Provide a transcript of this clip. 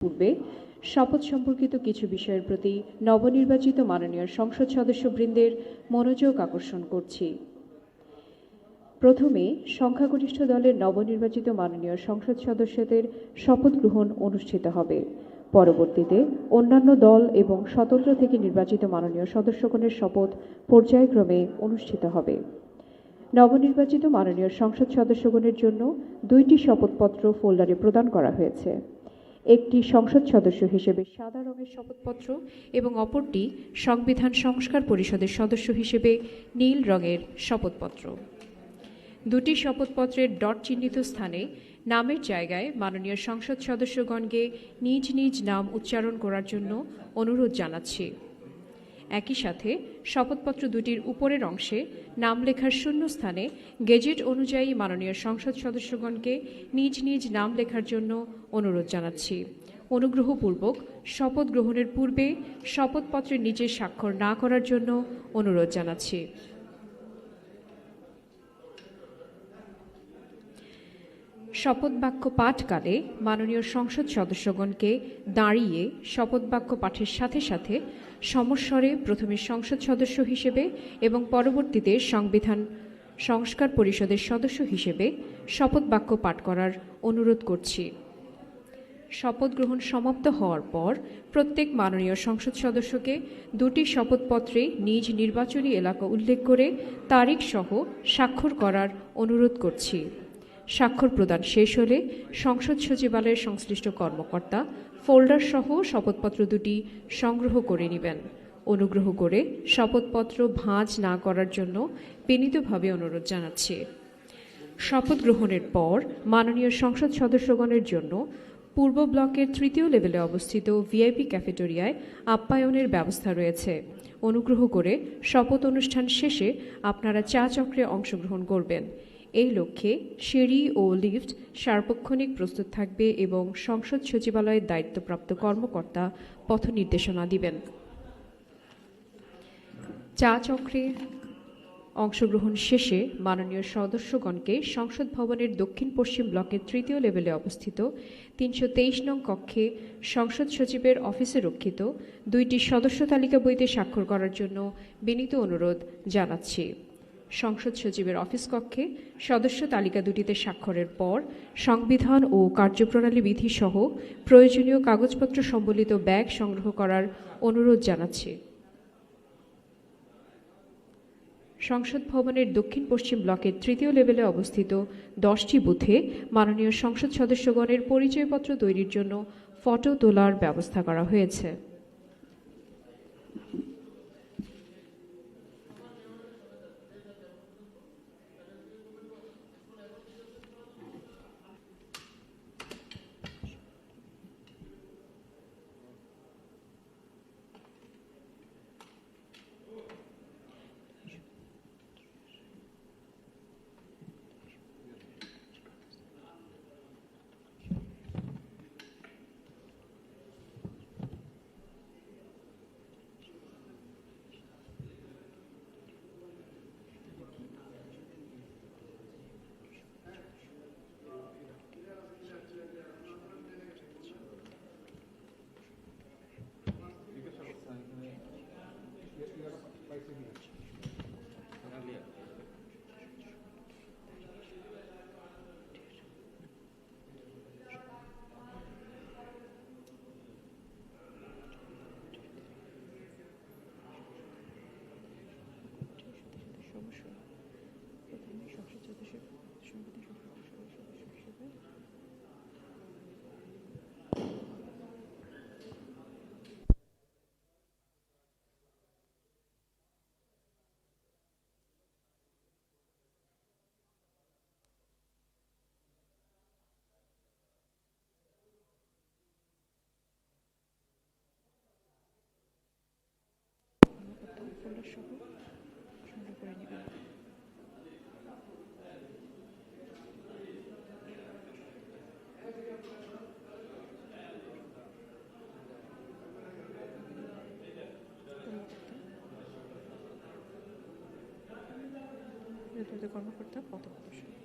পূর্বে শপথ সম্পর্কিত কিছু বিষয়ের প্রতি নবনির্বাচিত মাননীয় সংসদ সদস্যবৃন্দের মনোযোগ আকর্ষণ করছি। প্রথমে সংখ্যাগরিষ্ঠ দলের নবনির্বাচিত মাননীয় সংসদ সদস্যদের শপথ গ্রহণ অনুষ্ঠিত হবে। পরবর্তীতে অন্যান্য দল এবং স্বতন্ত্র থেকে নির্বাচিত মাননীয় সদস্যগণের শপথ পর্যায়ক্রমে অনুষ্ঠিত হবে। নবনির্বাচিত মাননীয় সংসদ সদস্যগণের জন্য 2টি শপথপত্র ফোল্ডারে প্রদান করা হয়েছে। একটি সংসদ সদস্য হিসেবে সাদা রঙের শপথপত্র এবং অপরটি সংবিধান সংস্কার পরিষদের সদস্য হিসেবে নীল রঙের শপথপত্র। দুটি শপথপত্রের ডট চিহ্নিত স্থানে নামের জায়গায় মাননীয় সংসদ সদস্যগণকে নিজ নিজ নাম উচ্চারণ করার জন্য অনুরোধ জানাচ্ছি। একই সাথে শপথপত্র দুটির উপরের অংশে নাম লেখার শূন্য স্থানে গেজেট অনুযায়ী মাননীয় সংসদ সদস্যগণকে নিজ নিজ নাম লেখার জন্য অনুরোধ জানাচ্ছি। অনুগ্রহপূর্বক শপথ গ্রহণের পূর্বে শপথপত্রের নিচে স্বাক্ষর না করার জন্য অনুরোধ জানাচ্ছি। শপথ বাক্য পাঠকালে মাননীয় সংসদ সদস্যগণকে দাঁড়িয়ে শপথ বাক্য পাঠের সাথে সাথে সমস্বরে প্রথমে সংসদ সদস্য হিসেবে এবং পরবর্তীতে সংবিধান সংস্কার পরিষদের সদস্য হিসেবে শপথ বাক্য পাঠ করার অনুরোধ করছি। শপথ গ্রহণ সমাপ্ত হওয়ার পর প্রত্যেক মাননীয় সংসদ সদস্যকে দুটি শপথপত্রে নিজ নির্বাচনী এলাকা উল্লেখ করে তারিখ সহ স্বাক্ষর করার অনুরোধ করছি। স্বাক্ষর প্রদান শেষ হলে সংসদ সচিবালয়ের সংশ্লিষ্ট কর্মকর্তা ফোল্ডার সহ শপথপত্র দুটি সংগ্রহ করে নেবেন। অনুগ্রহ করে শপথপত্র ভাঁজ না করার জন্য বিনীতভাবে অনুরোধ জানাচ্ছি। শপথ গ্রহণের পর মাননীয় সংসদ সদস্যগণের জন্য পূর্ব ব্লকের 3য় লেভেলে অবস্থিত ভিআইপি ক্যাফেটেরিয়ায় আপ্যায়নের ব্যবস্থা রয়েছে। অনুগ্রহ করে শপথ অনুষ্ঠান শেষে আপনারা চা চক্রে অংশগ্রহণ করবেন। এই লক্ষ্যে সিঁড়ি ও লিফট সার্বক্ষণিক প্রস্তুত থাকবে এবং সংসদ সচিবালয়ের দায়িত্বপ্রাপ্ত কর্মকর্তা পথ নির্দেশনা দিবেন। চা চক্রে অংশগ্রহণ শেষে মাননীয় সদস্যগণকে সংসদ ভবনের দক্ষিণ পশ্চিম ব্লকের 3য় লেভেলে অবস্থিত 323 নং কক্ষে সংসদ সচিবের অফিসে রক্ষিত 2টি সদস্য তালিকা বইতে স্বাক্ষর করার জন্য বিনীত অনুরোধ জানাচ্ছি। সংসদ সচিবের অফিস কক্ষে সদস্য তালিকা দুটিতে স্বাক্ষরের পর সংবিধান ও কার্যপ্রণালী বিধি সহ প্রয়োজনীয় কাগজপত্র সম্বলিত ব্যাগ সংগ্রহ করার অনুরোধ জানাচ্ছি। সংসদ ভবনের দক্ষিণ পশ্চিম ব্লকের 3য় লেভেলে অবস্থিত 10টি বুথে মাননীয় সংসদ সদস্যগণের পরিচয়পত্র তৈরির জন্য ফটো তোলার ব্যবস্থা করা হয়েছে। কর্মকর্তা পথ প্রদর্শন